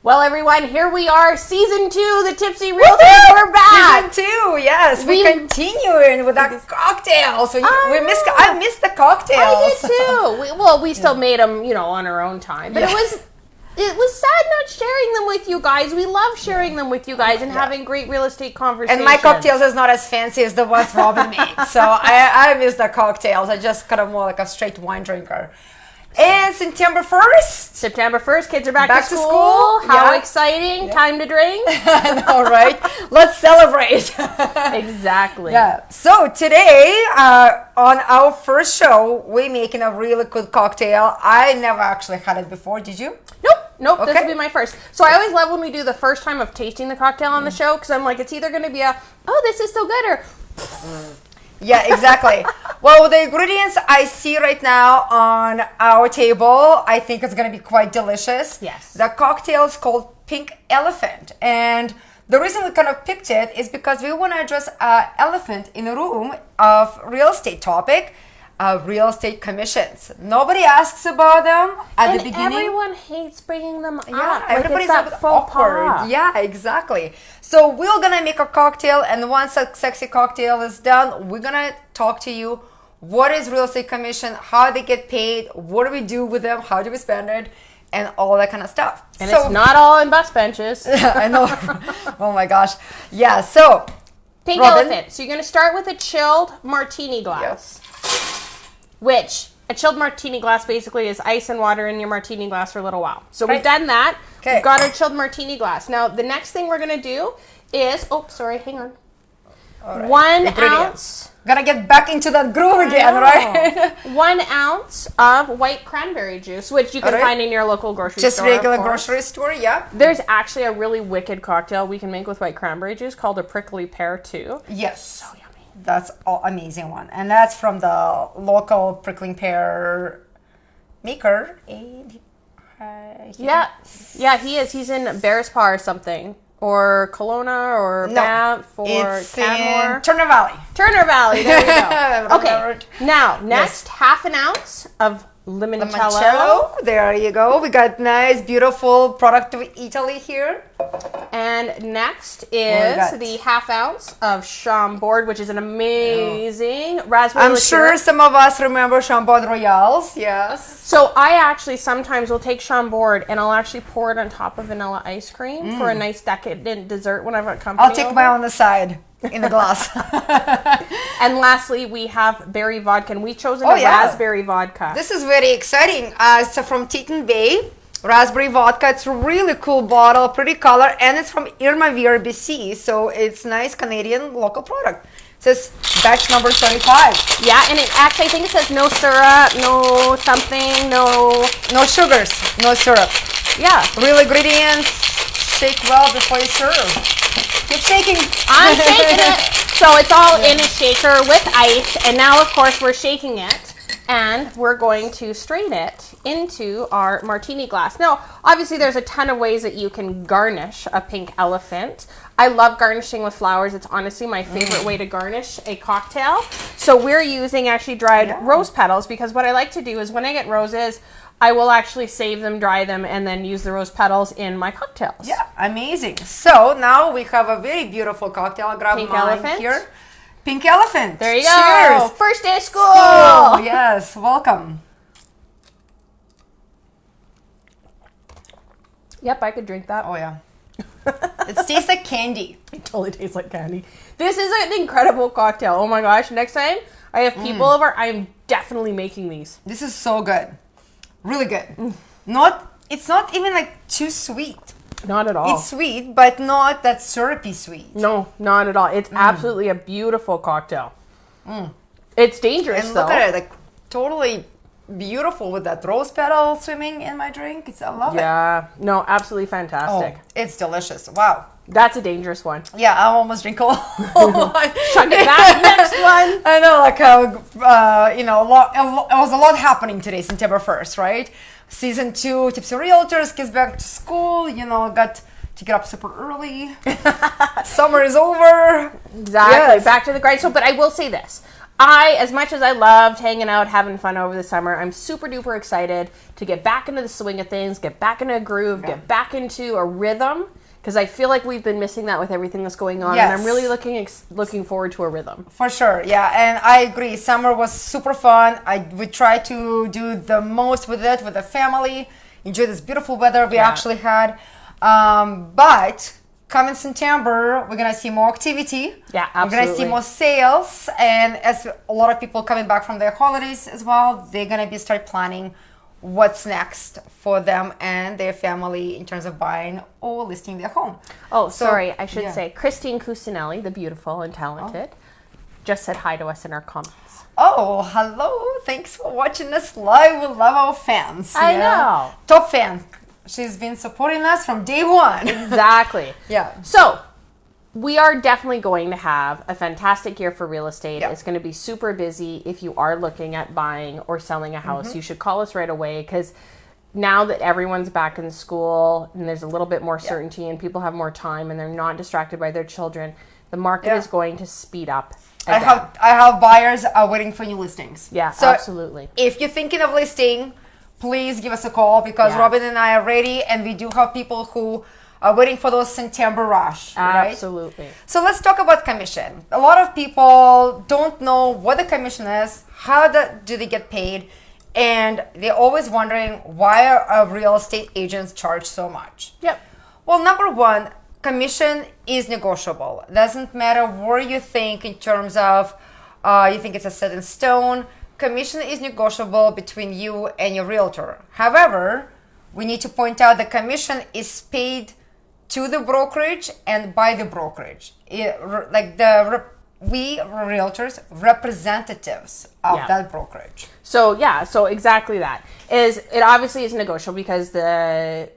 Well, everyone, here we are, season 2, the Tipsy Realtors. We're back. Season 2, yes. We're continuing with our cocktails. I missed the cocktails. I did too. We still made them, on our own time. But it was sad not sharing them with you guys. We love sharing them with you guys and having great real estate conversations. And my cocktails is not as fancy as the ones Robin made. So I miss the cocktails. I just kind of more like a straight wine drinker. And September 1st, kids are back to school. How exciting. Yeah. Time to drink. I know, right? Let's celebrate. Exactly. Yeah. So today, on our first show, we're making a really good cocktail. I never actually had it before. Did you? Nope. Okay. This will be my first. So I always love when we do the first time of tasting the cocktail on the show, because I'm like, it's either going to be this is so good, or... Yeah, exactly. Well, the ingredients I see right now on our table, I think it's going to be quite delicious. Yes. The cocktail is called Pink Elephant. And the reason we kind of picked it is because we want to address an elephant in the room of real estate topic. Real estate commissions. Nobody asks about them at the beginning. Everyone hates bringing them up. Yeah, everybody's a bit awkward. Yeah, exactly. So we're gonna make a cocktail, and once a sexy cocktail is done, we're gonna talk to you. What is real estate commission? How they get paid? What do we do with them? How do we spend it? And all that kind of stuff. And it's not all in bus benches. I know. Oh my gosh. Yeah. So Pink Elephant. So you're gonna start with a chilled martini glass. Yep. Which a chilled martini glass basically is ice and water in your martini glass for a little while. So we've done that. Okay. We've got our chilled martini glass. Now the next thing we're going to do is, hang on. Right. 1 ounce. Gotta get back into that groove again, right? 1 ounce of white cranberry juice, which you can find in your local grocery store. Just regular grocery store, yeah. There's actually a really wicked cocktail we can make with white cranberry juice called a prickly pear too. Yes. So yummy. That's an amazing one. And that's from the local prickling pear maker. Yeah, he is. He's in Bearspaw or something. Or Kelowna or Banff or Canmore. Turner Valley. Turner Valley, there you go. Okay, now, next, half an ounce of limoncello. There you go. We got nice, beautiful product of Italy here. And next is the half ounce of Chambord, which is an amazing raspberry liqueur. I'm sure some of us remember Chambord Royales. Yes. So I actually sometimes will take Chambord and I'll actually pour it on top of vanilla ice cream for a nice decadent dessert whenever it comes. I'll take mine on the side. In the glass. And lastly, we have berry vodka, and we've chosen a raspberry vodka. This is very exciting. It's from Teton Bay, raspberry vodka. It's a really cool bottle, pretty color, and it's from Irmavir, BC, so it's nice Canadian local product. It says batch number 35. Yeah, and it actually, I think it says no syrup, no something, no sugars, no syrup. Yeah. Real ingredients. Shake well before you serve. Keep shaking. I'm shaking it. So it's all in a shaker with ice. And now, of course, we're shaking it. And we're going to strain it into our martini glass. Now, obviously, there's a ton of ways that you can garnish a pink elephant. I love garnishing with flowers. It's honestly my favorite way to garnish a cocktail. So we're using actually dried rose petals, because what I like to do is when I get roses, I will actually save them, dry them, and then use the rose petals in my cocktails. Yeah, amazing. So now we have a very beautiful cocktail. I'll grab mine here. Pink Elephant. There you go. Cheers. First day of school. Yes, welcome. Yep, I could drink that. Oh, yeah. It tastes like candy. It totally tastes like candy. This is an incredible cocktail. Oh, my gosh. Next time I have people over, I'm definitely making these. This is so good. Really good. It's not even like too sweet. Not at all. It's sweet, but not that syrupy sweet. No, not at all. It's absolutely a beautiful cocktail. It's dangerous, and look at it, like totally beautiful with that rose petal swimming in my drink. I love it. Yeah, no, absolutely fantastic. Oh, it's delicious. Wow. That's a dangerous one. Yeah, I almost drink a whole one. Chuck it back. Next one. I know, like it was a lot happening today, September 1st, right? Season 2, Tipsy Realtors, kids back to school. Got to get up super early. Summer is over. Exactly. Yes. Back to the grind. So, but I will say this. As much as I loved hanging out, having fun over the summer, I'm super duper excited to get back into the swing of things, get back into a groove, get back into a rhythm, because I feel like we've been missing that with everything that's going on, and I'm really looking forward to a rhythm. For sure, yeah, and I agree. Summer was super fun. We tried to do the most with it, with the family, enjoy this beautiful weather we actually had. But coming September, we're gonna see more activity. Yeah, absolutely. We're gonna see more sales, and as a lot of people coming back from their holidays as well, they're gonna start planning what's next for them and their family in terms of buying or listing their home. Oh, sorry, I should say Christine Cusinelli, the beautiful and talented, just said hi to us in our comments. Oh, hello. Thanks for watching us live. We love our fans. I know. Top fan. She's been supporting us from day one. Exactly. Yeah. So we are definitely going to have a fantastic year for real estate. Yeah. It's going to be super busy. If you are looking at buying or selling a house, you should call us right away, because now that everyone's back in school and there's a little bit more certainty and people have more time and they're not distracted by their children, the market is going to speed up. Again. I have buyers waiting for new listings. Yeah, so absolutely. If you're thinking of listing, please give us a call, because Robin and I are ready, and we do have people who are waiting for those September rush. Absolutely. Right? So let's talk about commission. A lot of people don't know what the commission is, how do they get paid, and they're always wondering why are real estate agents charge so much. Yep. Well, number one, commission is negotiable. Doesn't matter where you think in terms of you think it's a set in stone. Commission is negotiable between you and your realtor. However, we need to point out the commission is paid to the brokerage and by the brokerage. We realtors, representatives of that brokerage. So so exactly that. It obviously is negotiable, because the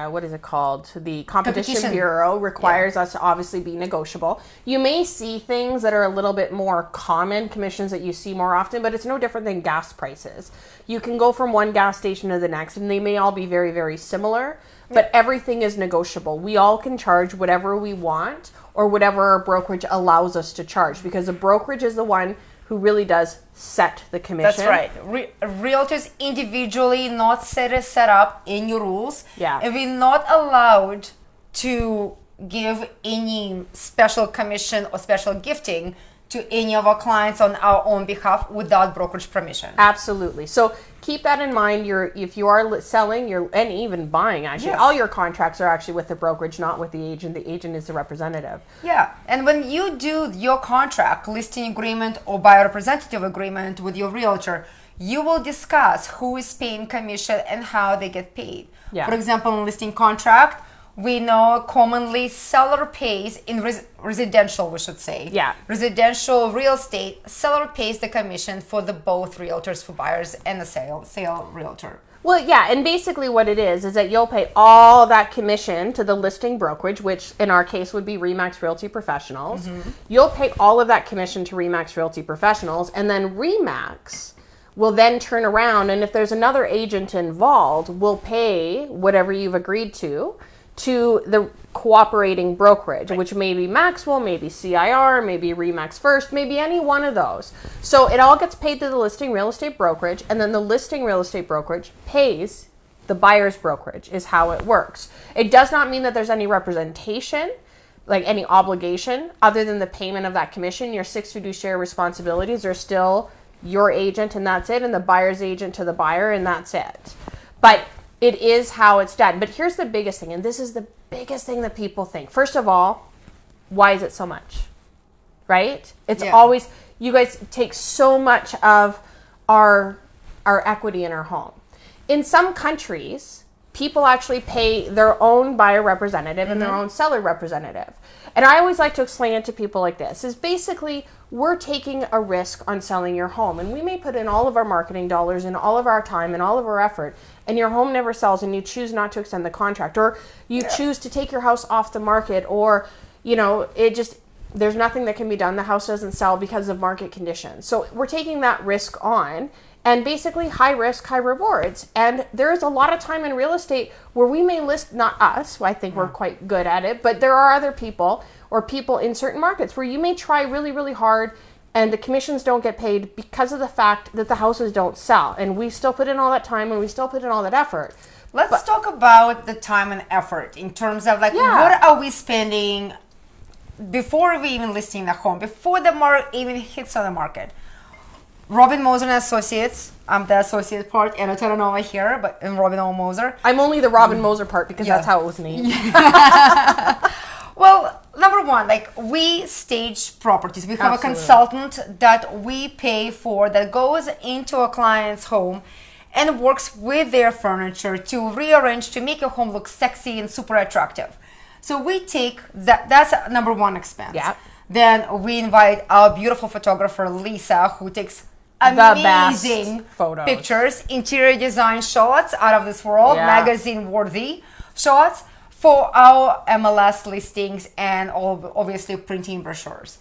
what is it called? The Competition Bureau requires us to obviously be negotiable. You may see things that are a little bit more common, commissions that you see more often, but it's no different than gas prices. You can go from one gas station to the next, and they may all be very, very similar, but everything is negotiable. We all can charge whatever we want, or whatever our brokerage allows us to charge, because the brokerage is the one who really does set the commission. That's right. Realtors individually not set up any rules. Yeah. And we're not allowed to give any special commission or special gifting to any of our clients on our own behalf without brokerage permission. Absolutely. So keep that in mind. If you are selling, and even buying, actually, all your contracts are actually with the brokerage, not with the agent. The agent is the representative. Yeah. And when you do your contract, listing agreement or buyer representative agreement with your realtor, you will discuss who is paying commission and how they get paid. Yeah. For example, in listing contract, we know commonly seller pays in residential, we should say. Yeah. Residential real estate, seller pays the commission for the both realtors, for buyers and the sale realtor. Well, yeah, and basically what it is that you'll pay all that commission to the listing brokerage, which in our case would be Remax Realty Professionals. You'll pay all of that commission to Remax Realty Professionals, and then Remax will then turn around, and if there's another agent involved, will pay whatever you've agreed to the cooperating brokerage, which may be Maxwell, maybe CIR, maybe Remax First, maybe any one of those. So it all gets paid to the listing real estate brokerage, and then the listing real estate brokerage pays the buyer's brokerage, is how it works. It does not mean that there's any representation, like any obligation, other than the payment of that commission. Your 6 fiduciary responsibilities are still your agent, and that's it, and the buyer's agent to the buyer, and that's it. But it is how it's done. But here's the biggest thing, and this is the biggest thing that people think. First of all, why is it so much? Right? It's always, you guys take so much of our equity in our home. In some countries, people actually pay their own buyer representative and their own seller representative. And I always like to explain it to people like this, is basically we're taking a risk on selling your home, and we may put in all of our marketing dollars and all of our time and all of our effort, and your home never sells, and you choose not to extend the contract, or you choose to take your house off the market, or there's nothing that can be done. The house doesn't sell because of market conditions. So we're taking that risk on, and basically high risk, high rewards. And there is a lot of time in real estate where we may list, not us, I think we're quite good at it, but there are other people or people in certain markets where you may try really, really hard and the commissions don't get paid because of the fact that the houses don't sell. And we still put in all that time and we still put in all that effort. Let's talk about the time and effort in terms of like, what are we spending before we even listing the home, before the market even hits on the market. Robin Moser and Associates. I'm the associate part, and I don't know over here, but in Robin O. Moser. I'm only the Robin Moser part because that's how it was named. Well, number one, like we stage properties. We have a consultant that we pay for that goes into a client's home and works with their furniture to rearrange to make your home look sexy and super attractive. So we take that. That's number one expense. Yeah. Then we invite our beautiful photographer Lisa, who takes amazing photos, pictures, interior design shots out of this world, magazine worthy shots for our MLS listings and obviously printing brochures.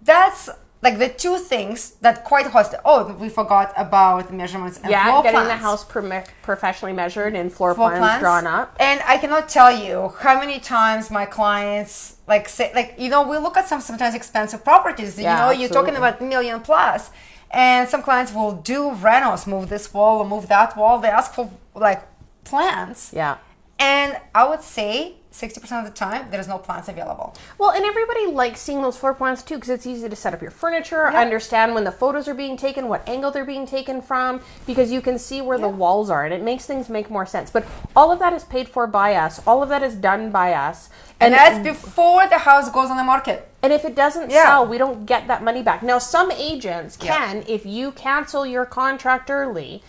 That's like the two things that quite cost. Oh, we forgot about measurements and floor getting plans. the house professionally measured and floor plans drawn up. And I cannot tell you how many times my clients like say, like, you know, we look at sometimes expensive properties. You know, you're talking about $1 million plus, and some clients will do renos, move this wall or move that wall. They ask for like plans. Yeah. And I would say 60% of the time, there's no plans available. Well, and everybody likes seeing those floor plans too, because it's easy to set up your furniture, understand when the photos are being taken, what angle they're being taken from, because you can see where the walls are, and it makes things make more sense. But all of that is paid for by us. All of that is done by us. And that's before the house goes on the market. And if it doesn't sell, we don't get that money back. Now, some agents can, if you cancel your contract early,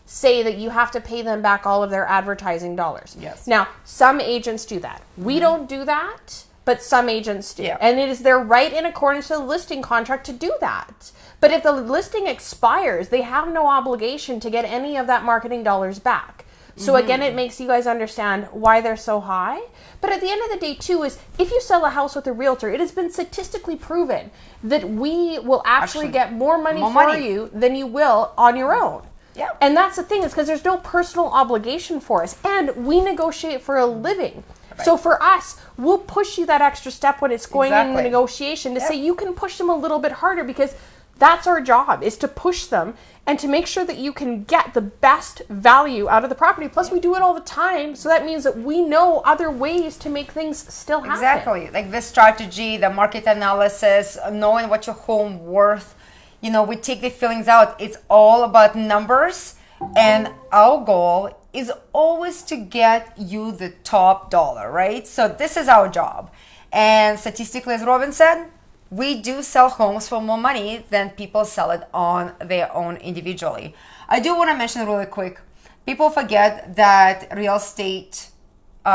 say that you have to pay them back all of their advertising dollars. Yes. Now, some agents do that. We don't do that, but some agents do. Yeah. And it is their right in accordance to the listing contract to do that. But if the listing expires, they have no obligation to get any of that marketing dollars back. So again, it makes you guys understand why they're so high. But at the end of the day, too, is if you sell a house with a realtor, it has been statistically proven that we will actually get more money for you than you will on your own. Yeah. And that's the thing, is because there's no personal obligation for us. And we negotiate for a living. Right. So for us, we'll push you that extra step when it's going in the negotiation to say you can push them a little bit harder, because that's our job, is to push them and to make sure that you can get the best value out of the property. Plus, we do it all the time. So that means that we know other ways to make things still happen. Exactly. Like the strategy, the market analysis, knowing what your home worth. You know, we take the feelings out. It's all about numbers. And our goal is always to get you the top dollar, right? So this is our job. And statistically, as Robin said, we do sell homes for more money than people sell it on their own individually. I do want to mention really quick, people forget that real estate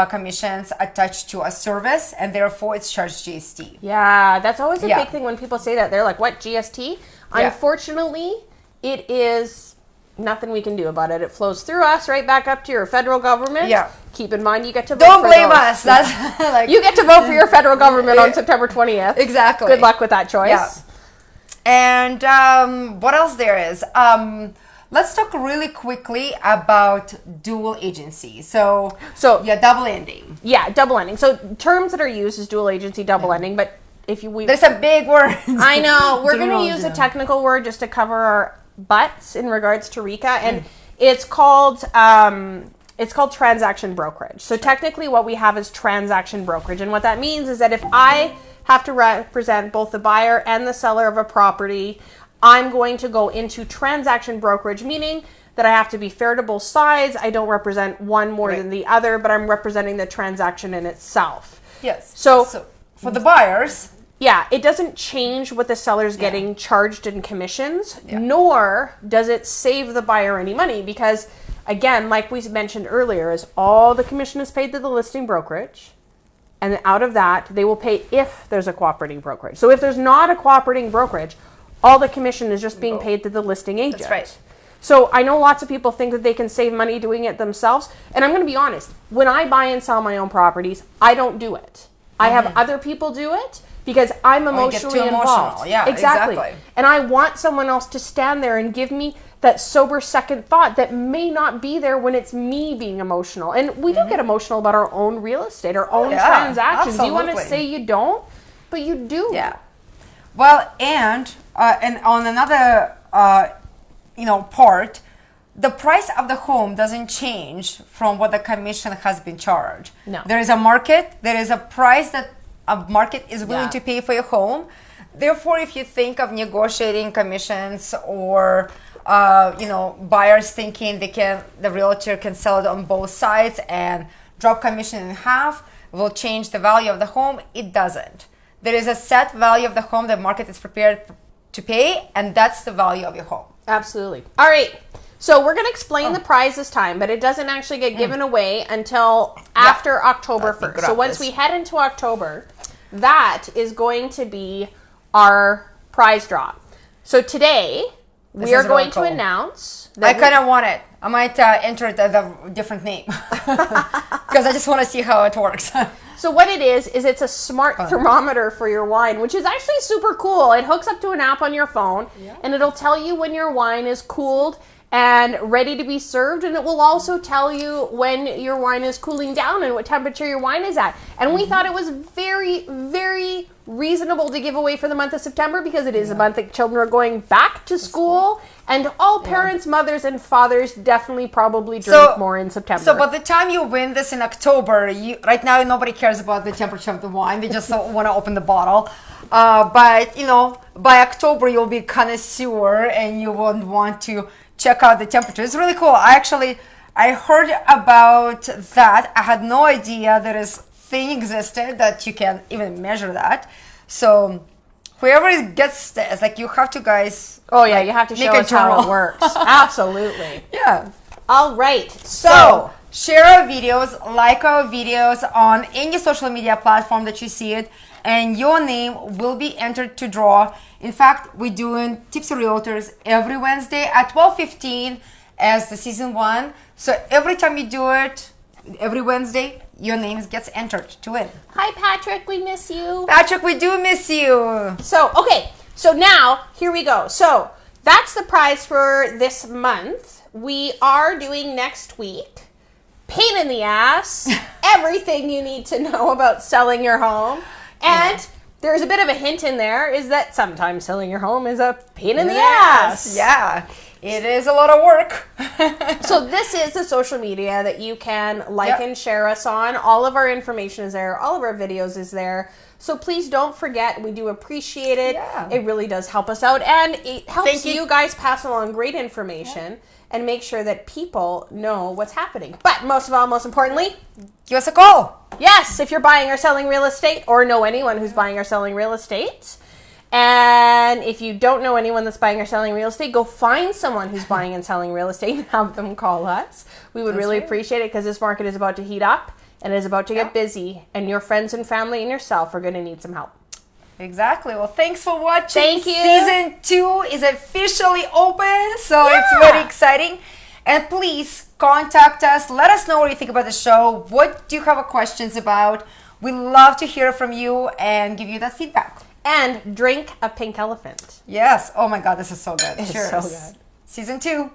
commissions attached to a service, and therefore it's charged GST. Yeah, that's always a big thing when people say that. They're like, what, GST? Unfortunately, it is nothing we can do about it. It flows through us right back up to your federal government. Yeah. Keep in mind, you get to vote Don't blame us. That's like, you get to vote for your federal government on September 20th. Exactly. Good luck with that choice. Yeah. And what else there is? Let's talk really quickly about dual agency. So double ending. Yeah, double ending. So terms that are used is dual agency, double ending, but if you there's a big word. I know. We're going to use a technical word just to cover our butts in regards to RECA, and it's called transaction brokerage. So technically what we have is transaction brokerage, and what that means is that if I have to represent both the buyer and the seller of a property, I'm going to go into transaction brokerage, meaning that I have to be fair to both sides. I don't represent one more than the other, but I'm representing the transaction in itself. Yes. So for the buyers, it doesn't change what the seller's getting charged in commissions, nor does it save the buyer any money, because again, like we mentioned earlier, is all the commission is paid to the listing brokerage, and out of that they will pay if there's a cooperating brokerage. So if there's not a cooperating brokerage, all the commission is just being paid to the listing agent. That's right. So I know lots of people think that they can save money doing it themselves, and I'm going to be honest, when I buy and sell my own properties, I don't do it. I have other people do it, because I'm emotionally involved. Yeah, exactly. And I want someone else to stand there and give me that sober second thought that may not be there when it's me being emotional. And we do get emotional about our own real estate, our own transactions. Absolutely. You want to say you don't, but you do. Yeah. Well, and and on another, part, the price of the home doesn't change from what the commission has been charged. No. There is a market. There is a price that a market is willing to pay for your home. Therefore, if you think of negotiating commissions or buyers thinking the realtor can sell it on both sides and drop commission in half will change the value of the home, it doesn't. There is a set value of the home the market is prepared to pay, and that's the value of your home. Absolutely. All right. So we're going to explain the prize this time, but it doesn't actually get given away until after October 1st. So once we head into October, that is going to be our prize draw. So today, we are going to announce that I kind of want it. I might enter it as a different name because I just want to see how it works. So what it is it's a smart thermometer for your wine, which is actually super cool. It hooks up to an app on your phone, and it'll tell you when your wine is cooled and ready to be served, and it will also tell you when your wine is cooling down and what temperature your wine is at. And we thought it was very, very reasonable to give away for the month of September because it is a month that children are going back to school, and all parents, mothers, and fathers definitely probably drink more in September. So by the time you win this in October, right now nobody cares about the temperature of the wine. They just want to open the bottle. But by October you'll be connoisseur and you won't want to check out the temperature. It's really cool. I heard about that. I had no idea that this thing existed that you can even measure that. So whoever gets this, you have to, guys. Oh yeah, you have to show us how it works. Absolutely. Yeah. All right. So share our videos, like our videos on any social media platform that you see it, and your name will be entered to draw. In fact, we're doing Tipsy Realtors every Wednesday at 12:15 as the season 1. So every time you do it, every Wednesday, your name gets entered to win. Hi, Patrick. We miss you. Patrick, we do miss you. So, okay. So now, here we go. So that's the prize for this month. We are doing next week, pain in the ass, everything you need to know about selling your home. And there's a bit of a hint in there is that sometimes selling your home is a pain in the ass. Yeah, it is a lot of work. So this is the social media that you can like and share us on. All of our information is there. All of our videos is there. So please don't forget. We do appreciate it. Yeah. It really does help us out. And it helps you guys pass along great information and make sure that people know what's happening. But most of all, most importantly, give us a call. Yes, if you're buying or selling real estate or know anyone who's buying or selling real estate. And if you don't know anyone that's buying or selling real estate, go find someone who's buying and selling real estate and have them call us. We would really appreciate it because this market is about to heat up and is about to get busy. And your friends and family and yourself are going to need some help. Exactly. Well, thanks for watching. Thank you. Season 2 is officially open, so it's very exciting. And please contact us. Let us know what you think about the show. What do you have questions about? We love to hear from you and give you that feedback. And drink a pink elephant. Yes. Oh my God, this is so good. It's Cheers. so good. Season 2.